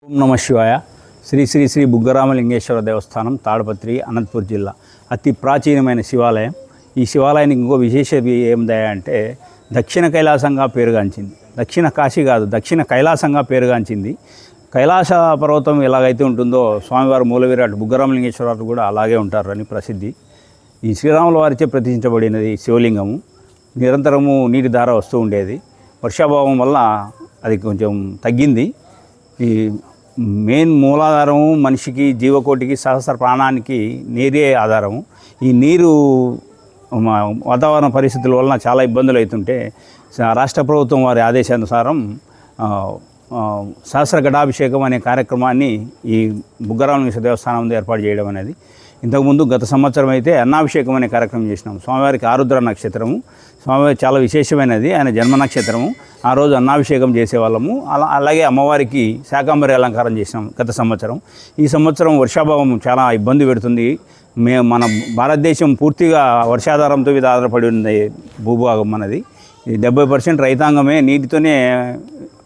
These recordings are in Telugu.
ఓం నమ శివాయ. శ్రీ శ్రీ శ్రీ బుగ్గరామలింగేశ్వర దేవస్థానం, తాడపత్రి, అనంతపూర్ జిల్లా. అతి ప్రాచీనమైన శివాలయం. ఈ శివాలయానికి ఇంకో విశేషత ఏమిటంటే దక్షిణ కైలాసంగా పేరుగాంచింది. దక్షిణ కాశీ కాదు, దక్షిణ కైలాసంగా పేరుగాంచింది. కైలాస పర్వతం ఎలాగైతే ఉంటుందో స్వామివారి మూలవిరాట్ బుగ్గరామలింగేశ్వరరావు కూడా అలాగే ఉంటారని ప్రసిద్ధి. ఈ శ్రీరాముల వారిచే ప్రతిష్ఠించబడినది శివలింగము. నిరంతరము నీటి ధార వస్తూ ఉండేది. వర్షాభావం వల్ల అది కొంచెం తగ్గింది. ఈ మెయిన్ మూలాధారము మనిషికి, జీవకోటికి, సహస్ర ప్రాణానికి నీరే ఆధారము. ఈ నీరు వాతావరణ పరిస్థితుల వలన చాలా ఇబ్బందులు అవుతుంటే రాష్ట్ర ప్రభుత్వం వారి ఆదేశానుసారం సహస్ర ఘటాభిషేకం అనే కార్యక్రమాన్ని ఈ బుగ్గరామలింగేశ్వర దేవస్థానం ముందు ఏర్పాటు చేయడం అనేది. ఇంతకుముందు గత సంవత్సరం అయితే అన్నాభిషేకం అనే కార్యక్రమం చేసినాం. స్వామివారికి ఆరుద్ర నక్షత్రము, స్వామివారి చాలా విశేషమైనది, ఆయన జన్మ నక్షత్రము. ఆ రోజు అన్నాభిషేకం చేసేవాళ్ళము. అలాగే అమ్మవారికి శాకాంబరి అలంకారం చేసినాం గత సంవత్సరం. ఈ సంవత్సరం వర్షాభావం చాలా ఇబ్బంది పెడుతుంది. మన భారతదేశం పూర్తిగా వర్షాధారంతో మీద ఆధారపడి ఉంది భూభాగం మనది. 70% రైతాంగమే నీటితోనే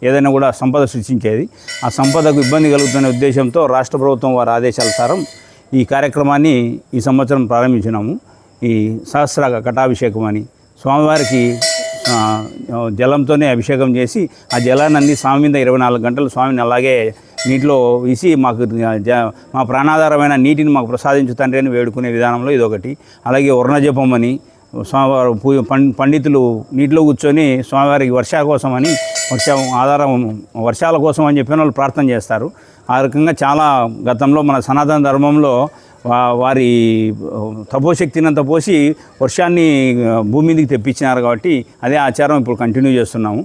ఏదైనా కూడా సంపద సృష్టించేది. ఆ సంపదకు ఇబ్బంది కలుగుతున్న ఉద్దేశంతో రాష్ట్ర ప్రభుత్వం వారి ఆదేశానుసారం ఈ కార్యక్రమాన్ని ఈ సంవత్సరం ప్రారంభించినాము. ఈ సహస్ర ఘటాభిషేకం అని స్వామివారికి జలంతోనే అభిషేకం చేసి ఆ జలాన్ని స్వామి మీద 24 గంటలు స్వామిని అలాగే నీటిలో వీసి మా ప్రాణాధారమైన నీటిని మాకు ప్రసాదించు తండ్రి అని వేడుకునే విధానంలో ఇదొకటి. అలాగే వర్ణజపం అని స్వామివారు పండితులు నీటిలో కూర్చొని స్వామివారికి వర్షాల కోసం అని చెప్పిన వాళ్ళు ప్రార్థన చేస్తారు. ఆ రకంగా చాలా గతంలో మన సనాతన ధర్మంలో వారి తపోశక్తినంత పోసి వర్షాన్ని భూమి మీదకి తెప్పించినారు కాబట్టి అదే ఆచారం ఇప్పుడు కంటిన్యూ చేస్తున్నాము.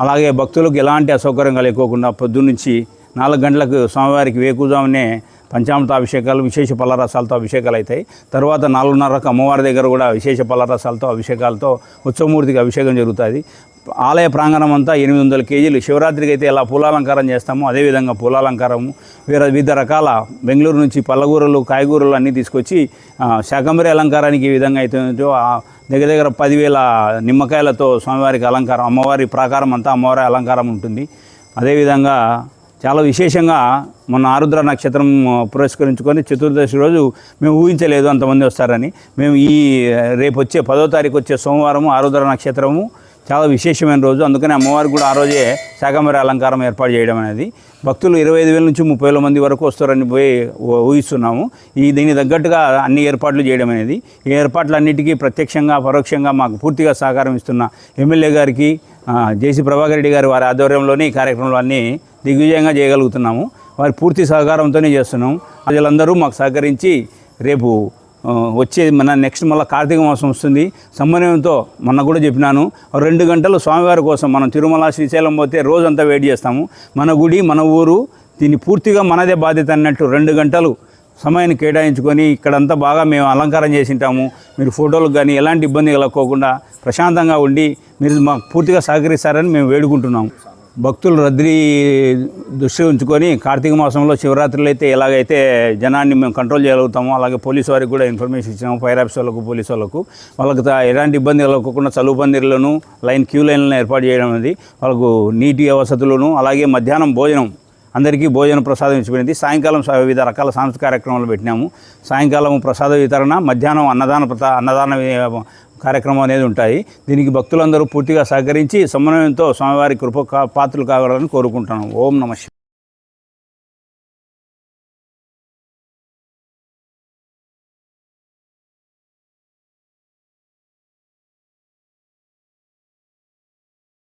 అలాగే భక్తులకు ఎలాంటి అసౌకర్యం కలగకోకుండా పొద్దున్నుంచి 4 గంటలకు స్వామివారికి వేకుజామునే పంచామృతాభిషేకాలు, విశేష పళ్ళరసాలతో అభిషేకాలు అవుతాయి. తర్వాత 4:30కు అమ్మవారి దగ్గర కూడా విశేష పళ్ళరసాలతో అభిషేకాలతో ఉత్సవమూర్తికి అభిషేకం జరుగుతుంది. ఆలయ ప్రాంగణం అంతా 800 కేజీలు. శివరాత్రికి అయితే ఎలా పూలాలంకారం చేస్తామో అదేవిధంగా పూలాలంకారము, వివిధ రకాల బెంగళూరు నుంచి పళ్ళగూరలు, కాయగూరలు అన్నీ తీసుకొచ్చి శాకంబరి అలంకారానికి ఏ విధంగా అయితే దగ్గర 10,000 నిమ్మకాయలతో స్వామివారికి అలంకారం, అమ్మవారి ప్రాకారం అంతా అమ్మవారి అలంకారం ఉంటుంది. అదేవిధంగా చాలా విశేషంగా మొన్న ఆరుద్ర నక్షత్రం పురస్కరించుకొని చతుర్దశి రోజు మేము ఊహించలేదు అంతమంది వస్తారని. మేము రేపు వచ్చే 10వ తారీఖు వచ్చే సోమవారము ఆరుద్ర నక్షత్రము చాలా విశేషమైన రోజు. అందుకని అమ్మవారికి కూడా ఆ రోజే శాకంబరి అలంకారం ఏర్పాటు చేయడం అనేది. భక్తులు 25,000 నుంచి 30,000 మంది వరకు వస్తారని ఊహిస్తున్నాము. దీనికి తగ్గట్టుగా అన్ని ఏర్పాట్లు చేయడం అనేది. ఈ ఏర్పాట్లన్నిటికీ ప్రత్యక్షంగా పరోక్షంగా మాకు పూర్తిగా సహకారం ఇస్తున్న ఎమ్మెల్యే గారికి, జేసీ ప్రభాకర్ రెడ్డి గారి వారి ఆధ్వర్యంలోనే ఈ కార్యక్రమాలు అన్నీ దిగ్విజయంగా చేయగలుగుతున్నాము. వారి పూర్తి సహకారంతోనే చేస్తున్నాము. ప్రజలందరూ మాకు సహకరించి రేపు వచ్చే నెక్స్ట్ మళ్ళీ కార్తీక మాసం వస్తుంది. సమన్వయంతో మొన్న కూడా చెప్పినాను, 2 గంటలు స్వామివారి కోసం మనం తిరుమల, శ్రీశైలం పోతే రోజంతా వెయిట్ చేస్తాము. మన గుడి, మన ఊరు, దీన్ని పూర్తిగా మనదే బాధ్యత అన్నట్టు 2 గంటలు సమయాన్ని కేటాయించుకొని ఇక్కడంతా బాగా మేము అలంకారం చేసింటాము. మీరు ఫోటోలకు కానీ ఎలాంటి ఇబ్బంది కలగకోకుండా ప్రశాంతంగా ఉండి మీరు మాకు పూర్తిగా సహకరిస్తారని మేము వేడుకుంటున్నాము. భక్తులు రద్దీ దృష్టి ఉంచుకొని కార్తీక మాసంలో శివరాత్రులు అయితే ఎలాగైతే జనాన్ని మేము కంట్రోల్ చేయగలుగుతామో అలాగే పోలీసు వారికి కూడా ఇన్ఫర్మేషన్ ఇచ్చినాము. ఫైర్ ఆఫీస్ వాళ్ళకు, పోలీసు వాళ్ళకు ఎలాంటి ఇబ్బంది కలగకుండా చలువు పందిర్లను, క్యూ లైన్లను ఏర్పాటు చేయడం అనేది, వాళ్ళకు నీటి వసతులను, అలాగే మధ్యాహ్నం భోజనం, అందరికీ భోజన ప్రసాదం ఇచ్చిపోయింది. సాయంకాలం వివిధ రకాల సాంస్కృతిక కార్యక్రమాలు పెట్టినాము. సాయంకాలం ప్రసాద వితరణ, మధ్యాహ్నం అన్నదాన కార్యక్రమం అనేది ఉంటాయి. దీనికి భక్తులందరూ పూర్తిగా సహకరించి సమన్వయంతో స్వామివారి కృప పాత్రలు కావాలని కోరుకుంటున్నాము. ఓం నమః.